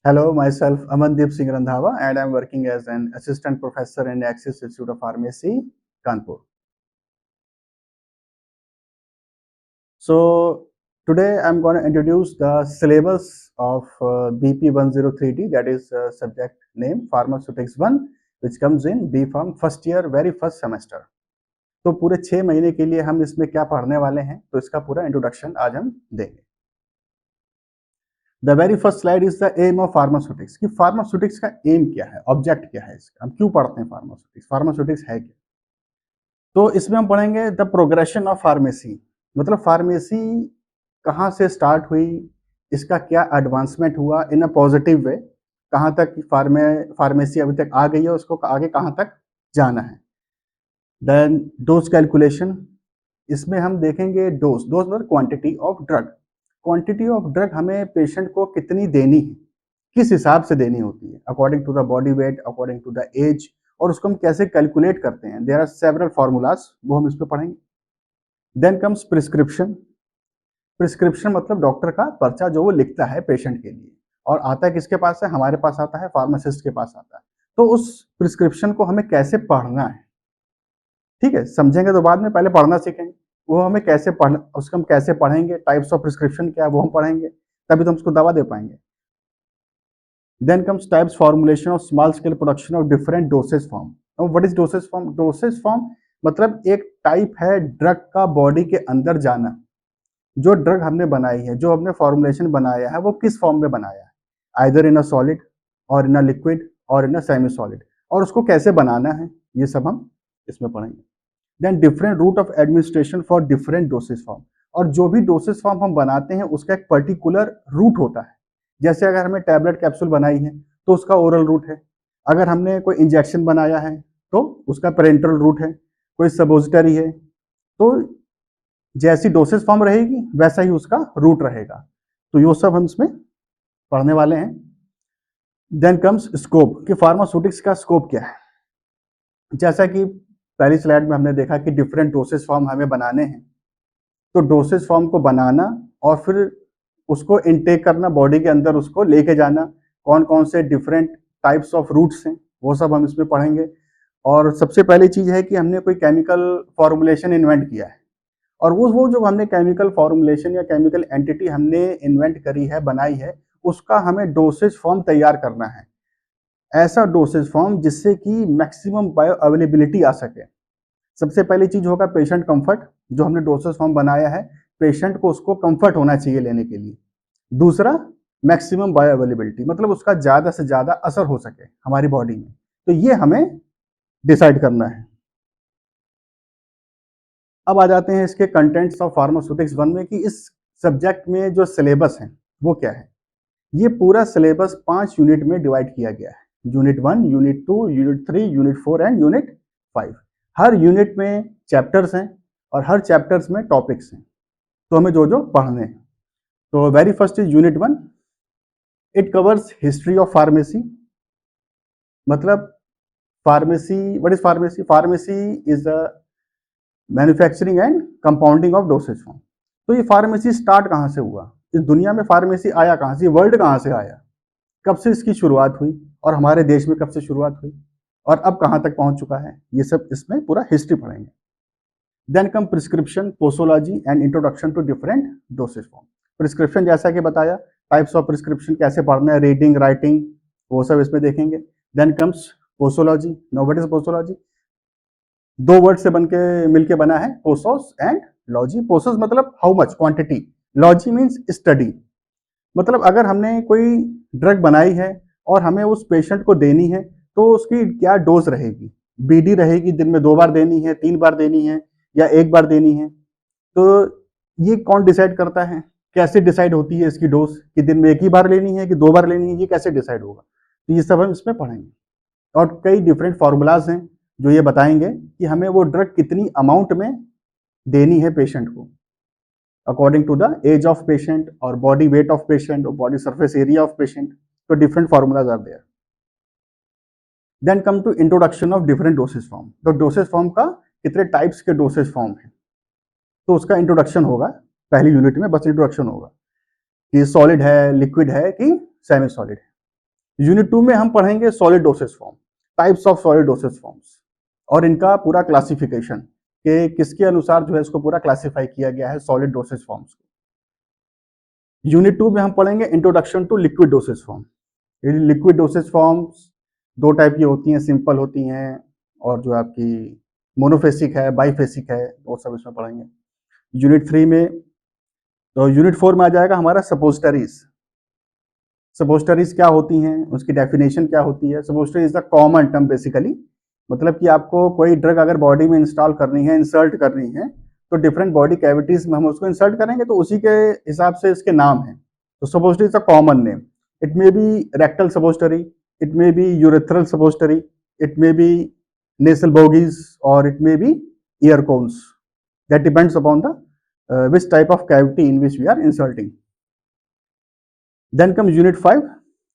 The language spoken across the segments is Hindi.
Hello, myself Amandeep Singh Randhawa, and I'm working as an assistant professor in Axis Institute of Pharmacy, Kanpur. So today I'm going to introduce the syllabus of BP 103D, that is subject name Pharmaceutics 1, which comes in B Pharm first year, very first semester. तो पूरे 6 महीने के लिए हम इसमें क्या पढ़ने वाले हैं, तो इसका पूरा इंट्रोडक्शन आज हम देंगे. The very first slide is the aim of pharmaceutics कि फार्मास्यूटिक्स का एम क्या है, ऑब्जेक्ट क्या है, इसका हम क्यों पढ़ते हैं फार्मास्यूटिक्स, फार्मास्यूटिक्स है क्या. तो इसमें हम पढ़ेंगे द प्रोग्रेशन ऑफ फार्मेसी, मतलब फार्मेसी कहाँ से स्टार्ट हुई, इसका क्या एडवांसमेंट हुआ इन अ पॉजिटिव वे, कहाँ तक फार्मेसी अभी तक आ गई है, उसको आगे कहाँ तक जाना है. देन डोज कैलकुलेशन, इसमें हम देखेंगे डोज मतलब quantity of drug. Quantity of drug हमें पेशेंट को कितनी देनी है, किस हिसाब से देनी होती है, according to the body weight, according to the age, और उसको हम कैसे कैलकुलेट करते हैं. देयर आर सेवरल फार्मूलाज, वो हम इस पे पढ़ेंगे. Then comes prescription. प्रिस्क्रिप्शन मतलब डॉक्टर का पर्चा जो वो लिखता है पेशेंट के लिए, और आता है किसके पास है, हमारे पास आता है, फार्मासिस्ट के पास आता है. तो उस प्रिस्क्रिप्शन को हमें कैसे पढ़ना है, ठीक है, समझेंगे तो बाद में, पहले पढ़ना सीखेंगे. वो हमें कैसे उसको हम कैसे पढ़ेंगे, टाइप्स ऑफ प्रिस्क्रिप्शन क्या है वो हम पढ़ेंगे, तभी तो हम उसको दवा दे पाएंगे. Then comes types formulation of small scale production of different dosage form. Now what is dosage form? Dosage form मतलब एक टाइप है ड्रग का बॉडी के अंदर जाना. जो ड्रग हमने बनाई है, जो हमने फॉर्मुलेशन बनाया है, वो किस फॉर्म में बनाया है, आइदर इन अ सॉलिड और इन अ लिक्विड और इन अ सेमी सॉलिड, और उसको कैसे बनाना है, ये सब हम इसमें पढ़ेंगे. Then different route of administration for different dosage form, और जो भी डोसेज फॉर्म हम बनाते हैं उसका एक पर्टिकुलर रूट होता है. जैसे अगर हमें टैबलेट कैप्सूल बनाई है तो उसका ओरल रूट है, अगर हमने कोई इंजेक्शन बनाया है तो उसका पेरेंटल रूट है, कोई सपोजिटरी है, तो जैसी डोसेज फॉर्म रहेगी वैसा ही उसका रूट रहेगा. तो ये सब हम इसमें पढ़ने वाले हैं. देन कम्स स्कोप कि फार्मास्यूटिक्स का स्कोप क्या है. जैसा कि पहली स्लाइड में हमने देखा कि डिफरेंट डोसेज फॉर्म हमें बनाने हैं, तो डोसेज फॉर्म को बनाना और फिर उसको इनटेक करना, बॉडी के अंदर उसको लेके जाना, कौन कौन से डिफरेंट टाइप्स ऑफ रूट्स हैं, वो सब हम इसमें पढ़ेंगे. और सबसे पहली चीज़ है कि हमने कोई केमिकल फॉर्मुलेशन इन्वेंट किया है, और वो जो हमने केमिकल फॉर्मुलेशन या केमिकल एंटिटी हमने इन्वेंट करी है, बनाई है, उसका हमें डोसेज फॉर्म तैयार करना है. ऐसा डोसेज फॉर्म जिससे कि मैक्सिमम बायो अवेलेबिलिटी आ सके. सबसे पहली चीज होगा पेशेंट कंफर्ट. जो हमने डोसेज फॉर्म बनाया है, पेशेंट को उसको कंफर्ट होना चाहिए लेने के लिए. दूसरा, मैक्सिमम बायो अवेलेबिलिटी, मतलब उसका ज्यादा से ज्यादा असर हो सके हमारी बॉडी में. तो ये हमें डिसाइड करना है. अब आ जाते हैं इसके कंटेंट्स ऑफ फार्मास्यूटिक्स 1 में कि इस सब्जेक्ट में जो सिलेबस है वो क्या है. ये पूरा सिलेबस 5 यूनिट में डिवाइड किया गया है. Unit 1, unit 2, unit 3, unit 4 and unit 5. Her unit में चैप्टर्स हैं और हर चैप्टर्स में टॉपिक्स हैं, तो हमें जो जो पढ़ने हैं. तो very first is unit 1. It covers history of pharmacy, मतलब pharmacy, what is pharmacy. Pharmacy is the manufacturing and compounding of dosage form. तो ये फार्मेसी स्टार्ट कहाँ से हुआ, इस दुनिया में फार्मेसी आया कहाँ से, वर्ल्ड कहाँ से आया, कब से इसकी शुरुआत हुई, और हमारे देश में कब से शुरुआत हुई, और अब कहाँ तक पहुँच चुका है, ये सब इसमें पूरा हिस्ट्री पढ़ेंगे. Then come prescription, posology and introduction to different dosage form. Prescription जैसा कि बताया, टाइप्स ऑफ प्रिस्क्रिप्शन कैसे पढ़ना है, रीडिंग, राइटिंग, वो सब इसमें देखेंगे. Then comes posology. Know what is posology. 2 word से बनके मिलके बना है, पोसोस एंड लॉजी. पोसोस मतलब how much, quantity. Logy means study, मतलब अगर हमने कोई ड्रग बनाई है और हमें उस पेशेंट को देनी है, तो उसकी क्या डोज रहेगी, बीडी रहेगी, दिन में 2 बार देनी है, 3 बार देनी है, या 1 बार देनी है. तो ये कौन डिसाइड करता है, कैसे डिसाइड होती है इसकी डोज, कि दिन में 1 ही बार लेनी है कि 2 बार लेनी है, ये कैसे डिसाइड होगा. तो ये सब हम इसमें पढ़ेंगे. और कई डिफरेंट फार्मूलाज हैं जो ये बताएंगे कि हमें वो ड्रग कितनी अमाउंट में देनी है पेशेंट को, according to the age of patient or body weight of patient or body surface area of patient. So different formulas are there. Then come to introduction of different dosage form. तो dosage form का कितने टाइप्स के dosage form है, तो उसका इंट्रोडक्शन होगा पहली यूनिट में. बस इंट्रोडक्शन होगा कि सॉलिड है, लिक्विड है कि सेमी सॉलिड है. यूनिट 2 में हम पढ़ेंगे solid dosage form, types of solid dosage forms और इनका पूरा क्लासिफिकेशन कि किसके अनुसार जो है इसको पूरा क्लासिफाई किया गया है सॉलिड डोसेज फॉर्म्स को। यूनिट 2 में हम पढ़ेंगे introduction to liquid dosage form. Liquid dosage forms दो टाइप की होती हैं, सिंपल होती हैं और जो आपकी मोनोफेसिक है, बाईफेसिक है, वो सब इसमें पढ़ेंगे। यूनिट 3 में तो यूनिट 4 में आ जाएगा हमारा सपोजिटरीज। सपोजिटरीज क्या होती हैं, उसकी डेफिनेशन क्या होती है। Suppository is the common term basically, मतलब कि आपको कोई ड्रग अगर बॉडी में इंस्टॉल करनी है, इंसर्ट करनी है, तो डिफरेंट बॉडी कैविटीज में हम उसको इंसर्ट करेंगे तो उसी के हिसाब से इसके नाम हैं। तो suppository is a common name. It may B rectal suppository, it may B urethral suppository, it may B nasal bogies, or it may be ear cones. That depends upon the which type of cavity in which we are inserting. Then comes unit 5,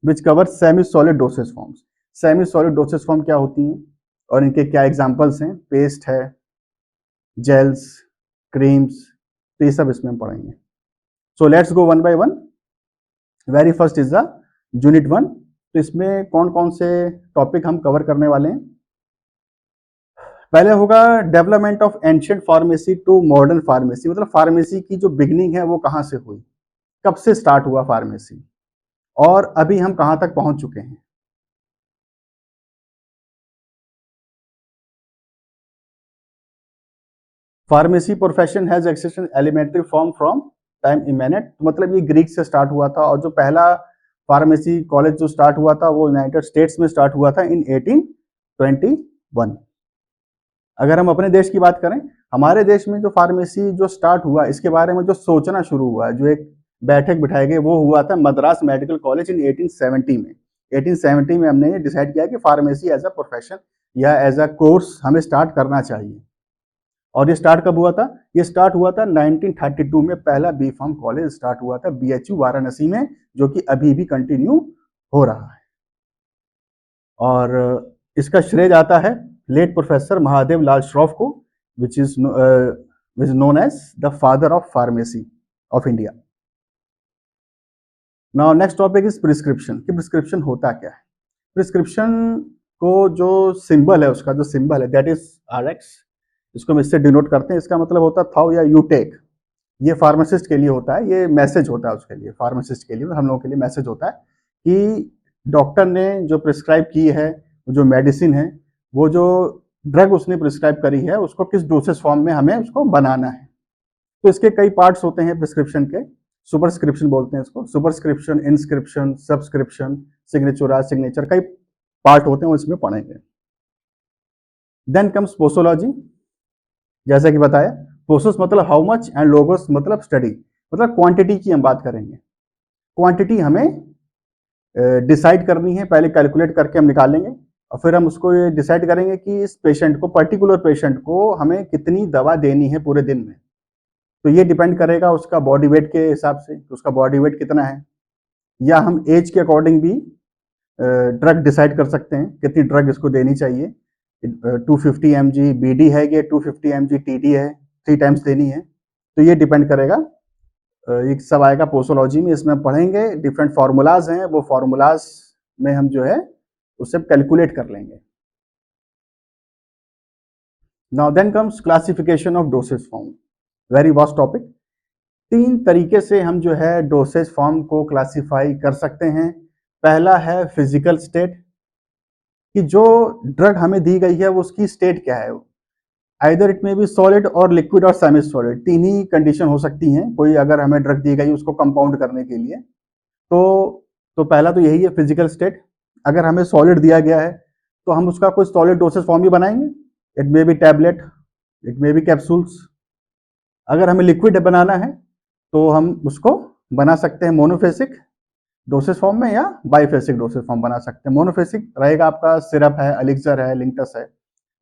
which covers semi-solid dosage forms. Semi-solid dosage form क्या होती हैं और इनके क्या एग्जाम्पल्स हैं। पेस्ट है, जेल्स, क्रीम्स, तो ये सब इसमें हम पढ़ेंगे। So let's go one by one. Very first is the unit 1। तो इसमें कौन कौन से टॉपिक हम कवर करने वाले हैं। पहले होगा development of ancient pharmacy to modern pharmacy, मतलब फार्मेसी की जो बिगनिंग है वो कहाँ से हुई, कब से स्टार्ट हुआ फार्मेसी और अभी हम कहाँ तक पहुंच चुके हैं। Pharmacy profession has existed elementary form from time immemorial, मतलब ये ग्रीक से स्टार्ट हुआ था और जो पहला फार्मेसी कॉलेज जो स्टार्ट हुआ था वो यूनाइटेड स्टेट्स में स्टार्ट हुआ था इन 1821। अगर हम अपने देश की बात करें, हमारे देश में जो फार्मेसी जो स्टार्ट हुआ इसके बारे में जो सोचना शुरू हुआ, जो एक बैठक बिठाई गई, वो हुआ था मद्रास मेडिकल कॉलेज इन 1870 में। 1870 में हमने ये डिसाइड किया कि फार्मेसी एज अ प्रोफेशन या एज अ कोर्स हमें स्टार्ट करना चाहिए। और ये स्टार्ट कब हुआ था, ये स्टार्ट हुआ था 1932 में। पहला बी फार्म कॉलेज स्टार्ट हुआ था BHU वाराणसी में, जो कि अभी भी कंटिन्यू हो रहा है। और इसका श्रेय जाता है लेट प्रोफेसर महादेव लाल श्रॉफ को, which is known as the father of pharmacy of India. Now next topic is prescription, कि प्रिस्क्रिप्शन होता क्या है। प्रिस्क्रिप्शन को जो सिंबल है, उसका जो सिंबल है दैट इज RX, इसको हम इससे डिनोट करते हैं। इसका मतलब होता है थाउ या यू टेक। ये फार्मासिस्ट के लिए होता है, ये मैसेज होता है उसके लिए, फार्मासिस्ट के लिए, हम लोगों के लिए मैसेज होता है कि डॉक्टर ने जो प्रिस्क्राइब की है, जो मेडिसिन है, वो जो ड्रग उसने प्रिस्क्राइब करी है, उसको किस डोसेज फॉर्म में हमें उसको बनाना है। तो इसके कई पार्ट्स होते हैं प्रिस्क्रिप्शन के। सुपरस्क्रिप्शन बोलते हैं इसको, superscription, inscription, subscription, signature, signature, कई पार्ट होते हैं, वो इसमें पढ़ेंगे। Then comes posology. जैसा कि बताया, पोसोस मतलब हाउ मच एंड लोगोस मतलब स्टडी, मतलब क्वांटिटी की हम बात करेंगे। क्वांटिटी हमें डिसाइड करनी है, पहले कैलकुलेट करके हम निकालेंगे और फिर हम उसको ये डिसाइड करेंगे कि इस पेशेंट को, पर्टिकुलर पेशेंट को हमें कितनी दवा देनी है पूरे दिन में। तो ये डिपेंड करेगा उसका बॉडी वेट के हिसाब से, तो उसका बॉडी वेट कितना है, या हम एज के अकॉर्डिंग भी ड्रग डिसाइड कर सकते हैं कितनी ड्रग इसको देनी चाहिए। 250 mg BD है, ये 250 mg TD है, 3 टाइम्स देनी है। तो ये डिपेंड करेगा, ये सब आएगा पोसोलॉजी में। इसमें पढ़ेंगे डिफरेंट फार्मूलाज हैं, वो फार्मूलाज में हम जो है उससे कैलकुलेट कर लेंगे। Now then comes classification of dosage form, very vast topic. 3 तरीके से हम जो है डोसेज फॉर्म को क्लासिफाई कर सकते हैं। पहला है फिजिकल स्टेट, कि जो ड्रग हमें दी गई है वो उसकी स्टेट क्या है। आइदर इट में भी सॉलिड और लिक्विड और सेमी सॉलिड, 3 ही कंडीशन हो सकती हैं। कोई अगर हमें ड्रग दी गई उसको कंपाउंड करने के लिए, तो पहला तो यही है फिजिकल स्टेट। अगर हमें सॉलिड दिया गया है तो हम उसका कोई सॉलिड डोसेज फॉर्म ही बनाएंगे। It may B tablet, it may B capsules. अगर हमें लिक्विड बनाना है तो हम उसको बना सकते हैं मोनोफेसिक डोसेज फॉर्म में या बाईफेसिक डोसेज फॉर्म बना सकते हैं। मोनोफेसिक रहेगा आपका सिरप है, एलिक्सर है, लिंकटस है।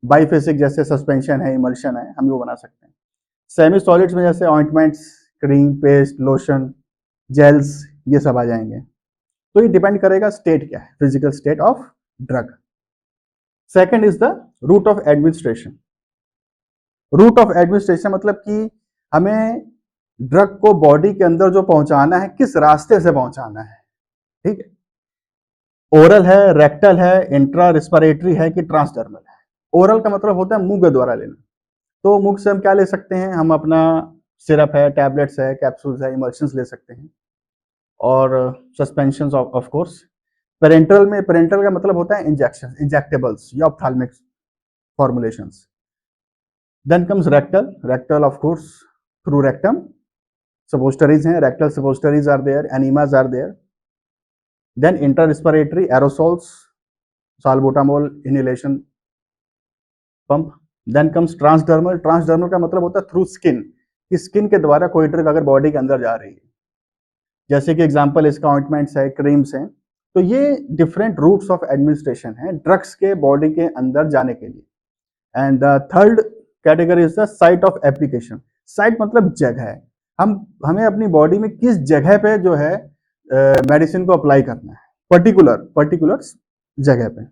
बाईफेसिक जैसे सस्पेंशन है, इमल्शन है, हम वो बना सकते हैं। सेमी सॉलिड्स में जैसे ointments, cream, paste, lotion, gels, ये सब आ जाएंगे। तो ये डिपेंड करेगा स्टेट क्या है, physical state of drug. Second is the route of administration. Route of administration मतलब कि हमें ड्रग को बॉडी के अंदर जो पहुंचाना है, किस रास्ते से पहुंचाना है, ठीक है। ओरल है, रेक्टल है, इंट्रा रिस्पिरेटरी है कि ट्रांसडर्मल है। ओरल का मतलब होता है मुंह के द्वारा लेना। तो मुंह से हम क्या ले सकते हैं, हम अपना सिरप है, टैबलेट्स है, कैप्सूल्स है, इमल्शंस ले सकते हैं, और सस्पेंशंस ऑफ कोर्स। पेरेंटल में, पेरेंटल का मतलब होता है इंजेक्शन, इंजेक्टेबल्स या ophthalmic formulations. Then comes rectal, rectal of course through rectum, suppositories हैं, rectal suppositories are there, enemas are there. Then intra-respiratory aerosols, salbutamol inhalation pump. Then comes transdermal, transdermal का मतलब होता है थ्रू स्किन, कि स्किन के द्वारा कोई ड्रग अगर बॉडी के अंदर जा रही है, जैसे कि एग्जांपल इसका ऑइंटमेंट्स है, क्रीम्स हैं। तो ये डिफरेंट रूट्स ऑफ एडमिनिस्ट्रेशन है ड्रग्स के बॉडी के अंदर जाने के लिए। And the third category is the site of application. Site मतलब जगह, हमें अपनी बॉडी में किस जगह पे जो है मेडिसिन को अप्लाई करना है, पर्टिकुलर जगह पे।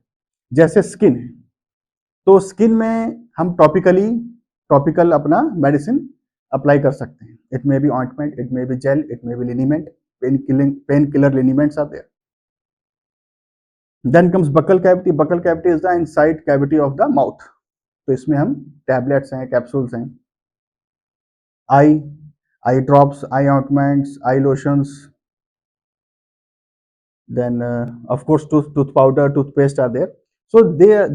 जैसे स्किन है, तो स्किन में हम टॉपिकल अपना मेडिसिन अप्लाई कर सकते हैं। It may be ointment, it may be gel, it may be liniment, painkiller liniments are there. Then comes buccal cavity, buccal cavity is the inside cavity of the mouth. तो इसमें हम टैबलेट्स हैं, कैप्सूल्स हैं, eye drops, eye ointments, eye lotions, then of course tooth powder, toothpaste are there. So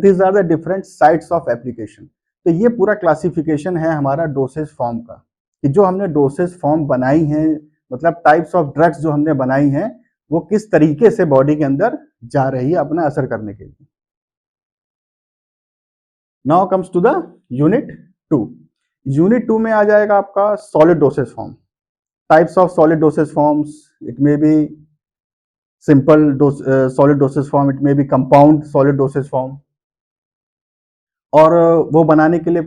these are the different sites of application. तो ये पूरा क्लासिफिकेशन है हमारा डोसेज फॉर्म का, कि जो हमने डोसेज फॉर्म बनाई हैं, मतलब टाइप्स ऑफ ड्रग्स जो हमने बनाई हैं, वो किस तरीके से बॉडी के अंदर जा रही है अपना असर करने के लिए। Now comes to the unit 2। Unit 2 में आ जाएगा आपका solid dosage form, types of solid dosage forms. It may be simple solid dosage form, it may be compound solid dosage form. और वो बनाने के लिए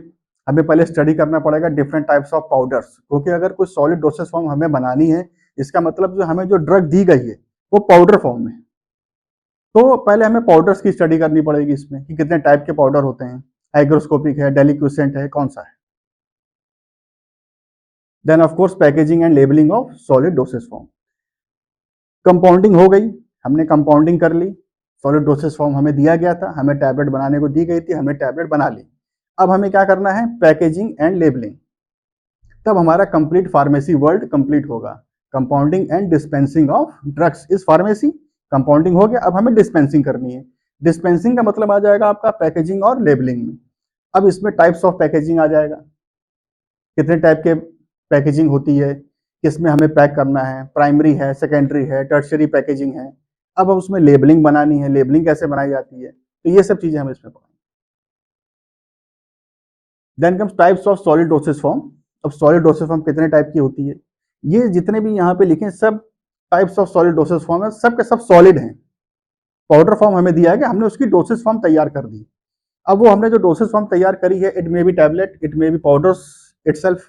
हमें पहले स्टडी करना पड़ेगा डिफरेंट टाइप्स ऑफ पाउडर्स, क्योंकि अगर कोई सॉलिड डोसेज फॉर्म हमें बनानी है, इसका मतलब जो हमें जो ड्रग दी गई है वो पाउडर फॉर्म में, तो पहले हमें पाउडर्स की स्टडी करनी पड़ेगी इसमें, कि कितने टाइप के पाउडर होते हैं, हाइग्रोस्कोपिक है, डेलिक्विसेंट है, कौन सा है। Then of course packaging and labelling of solid dosage form. Compounding हो गई, हमने कंपाउंडिंग कर ली, सॉलिड डोसेज फॉर्म हमें दिया गया था, हमें टैबलेट बनाने को दी गई थी, हमने टैबलेट बना ली। अब हमें क्या करना है, पैकेजिंग एंड लेबलिंग। तब हमारा कंप्लीट फार्मेसी वर्ल्ड कंप्लीट होगा। Compounding and dispensing of drugs is pharmacy. Compounding हो गया, अब हमें डिस्पेंसिंग करनी है। डिस्पेंसिंग का मतलब आ जाएगा आपका पैकेजिंग और लेबलिंग में। अब इसमें टाइप्स ऑफ पैकेजिंग आ जाएगा, कितने टाइप के पैकेजिंग होती है, किसमें हमें पैक करना है, प्राइमरी है, सेकेंडरी है, टर्शियरी पैकेजिंग है। अब उसमें लेबलिंग बनानी है, लेबलिंग कैसे बनाई जाती है, तो ये सब चीजें हम इसमें पढ़ेंगे। Then comes types of solid dosage form. अब सॉलिड डोसेज फॉर्म कितने टाइप की होती है, ये जितने भी यहाँ पे लिखे सब types of solid dosage form है, सब के सब सॉलिड हैं। पाउडर फॉर्म हमें दिया है कि हमने उसकी डोसेज फॉर्म तैयार कर दी। अब वो हमने जो डोसेज फॉर्म तैयार करी है, it may B tablet, it may B powders itself,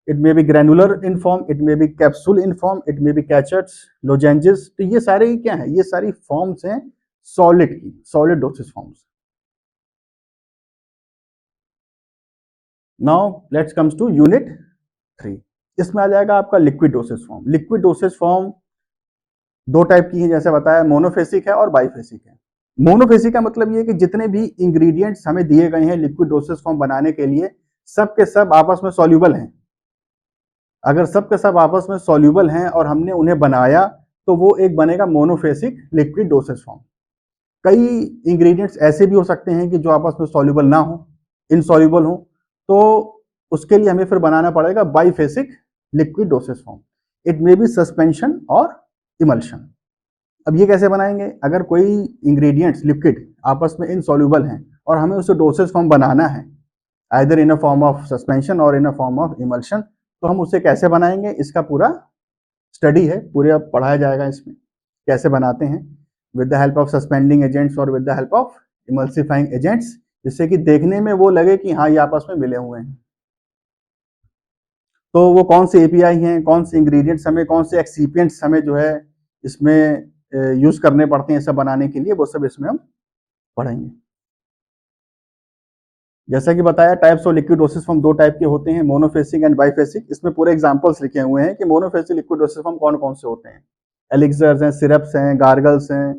it may B granular in form, it may B capsule in form, it may B कैचेट्स, lozenges. तो ये सारे क्या है, ये सारी फॉर्म्स हैं सॉलिड की, solid dosage forms. Now let's comes to unit 3। इसमें आ जाएगा आपका liquid dosage form. Liquid dosage form दो टाइप की है, जैसे बताया, मोनोफेसिक है और बाइफेसिक है। मोनोफेसिक का मतलब ये है कि जितने भी इंग्रेडिएंट्स हमें दिए गए हैं लिक्विड डोसेज फॉर्म बनाने के लिए, सब के सब आपस में सॉल्यूबल हैं। अगर सब के सब आपस में सॉल्यूबल हैं और हमने उन्हें बनाया, तो वो एक बनेगा मोनोफेसिक लिक्विड डोसेज फॉर्म। कई इंग्रेडिएंट्स ऐसे भी हो सकते हैं कि जो आपस में सॉल्यूबल ना हो, इनसॉल्यूबल हो, तो उसके लिए हमें फिर बनाना पड़ेगा बाइफेसिक liquid dosage form. It may B suspension और इमल्शन। अब ये कैसे बनाएंगे, अगर कोई इंग्रेडिएंट्स लिक्विड आपस में इनसॉल्यूबल हैं और हमें उसे डोसेज फॉर्म बनाना है, either in a form of suspension और इन अ फॉर्म ऑफ इमल्शन, तो हम उसे कैसे बनाएंगे, इसका पूरा स्टडी है, पूरे पढ़ाया जाएगा इसमें कैसे बनाते हैं, with the help of suspending agents और with the help of emulsifying agents, जिससे कि देखने में वो लगे कि हाँ ये आपस में मिले हुए हैं। तो वो कौन से एपीआई हैं, कौन से इंग्रेडिएंट्स हमें, कौन से एक्सीपिएंट्स हमें जो है इसमें यूज करने पड़ते हैं सब बनाने के लिए, वो सब इसमें हम पढ़ेंगे। जैसा कि बताया, types of liquid dosage form दो टाइप के होते हैं, मोनोफेसिक एंड बाइफेसिक। इसमें पूरे एग्जांपल्स लिखे हुए हैं कि मोनोफेसिक लिक्विड डोसेज फॉर्म कौन कौन से होते हैं। एलिक्सर्स हैं, सिरप्स हैं, गार्गल्स हैं,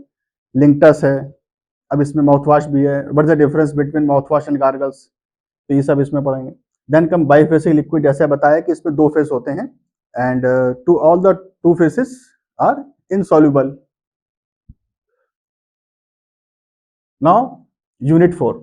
लिंक्टस है, अब इसमें माउथ वॉश भी है, what is the difference between mouth wash and gargles, तो ये सब इसमें पढ़ेंगे। देन कम बाईफेसिक लिक्विड, जैसे बताया कि इसमें 2 फेस होते हैं and to all the 2 phases are insoluble. Now unit 4,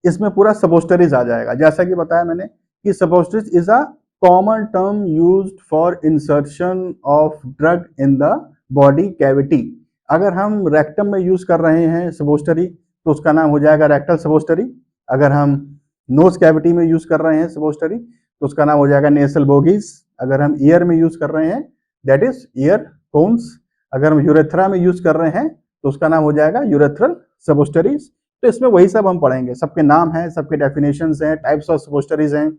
इसमें पूरा सपोस्टरीज आ जाएगा। जैसा कि बताया मैंने कि suppositories is a common term used for insertion of drug in the body cavity. अगर हम रेक्टम में यूज कर रहे हैं सपोस्टरी तो उसका नाम हो जाएगा रेक्टल सपोस्टरी। अगर हम नोज कैविटी में यूज कर रहे हैं सपोस्टरी तो उसका नाम हो जाएगा नेसल बोगीज। अगर हम ईयर में यूज कर रहे हैं दैट इज ईयर कोन्स। अगर हम यूरेथ्रा में यूज कर रहे हैं तो उसका नाम हो जाएगा यूरेथ्रल सपोस्टरीज। तो इसमें वही सब हम पढ़ेंगे, सबके नाम हैं, सबके डेफिनेशंस हैं, टाइप्स ऑफ सपोस्टरीज हैं,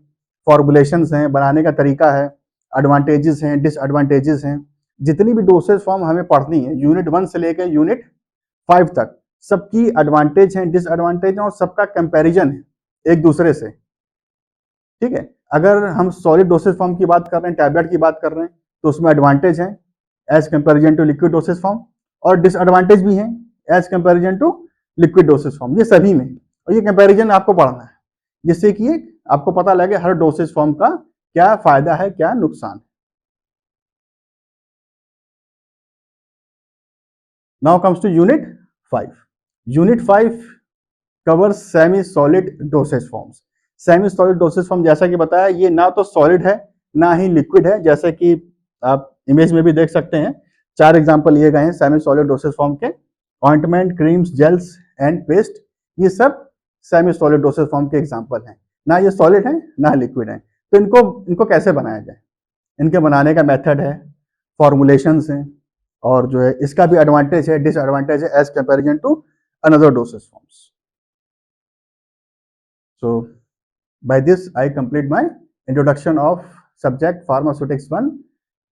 फॉर्मुलेशंस हैं, बनाने का तरीका है, एडवांटेजेस हैं, डिसएडवांटेजेस हैं। जितनी भी डोसेज फॉर्म हमें पढ़नी है यूनिट 1 से लेकर यूनिट 5 तक, सबकी एडवांटेज हैं, डिसएडवांटेज हैं और सबका कंपैरिजन है एक दूसरे से। ठीक है, अगर हम सॉलिड डोसेज फॉर्म की बात कर रहे हैं, टैबलेट की बात कर रहे हैं, तो उसमें एडवांटेज है as comparison to liquid dosage form, और डिसएडवांटेज भी है as comparison to liquid dosage form, ये सभी में। और ये कंपैरिजन आपको पढ़ना है जिससे कि आपको पता लगे हर डोसेज फॉर्म का क्या फायदा है, क्या नुकसान है। Now comes to unit 5। Unit 5 cover semi solid dosage forms. Semi solid dosage form जैसा कि बताया ये ना तो सॉलिड है ना ही लिक्विड है, जैसे कि आप इमेज में भी देख सकते हैं 4 एग्जांपल लिए गए हैं सेमी सॉलिड डोसेज फॉर्म के। Ointment, creams, gels and paste, ये सब सेमी सॉलिड डोसेज फॉर्म के एग्जांपल हैं। ना ये सॉलिड है ना लिक्विड है। तो इनको कैसे बनाया जाए, इनके बनाने का मेथड है, फॉर्मुलेशंस हैं, और जो है इसका भी एडवांटेज है, डिसएडवांटेज है as comparison to another dosage forms. So by this I complete my introduction of subject Pharmaceutics 1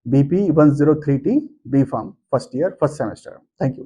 BP 103T B Pharm first year first semester. Thank you.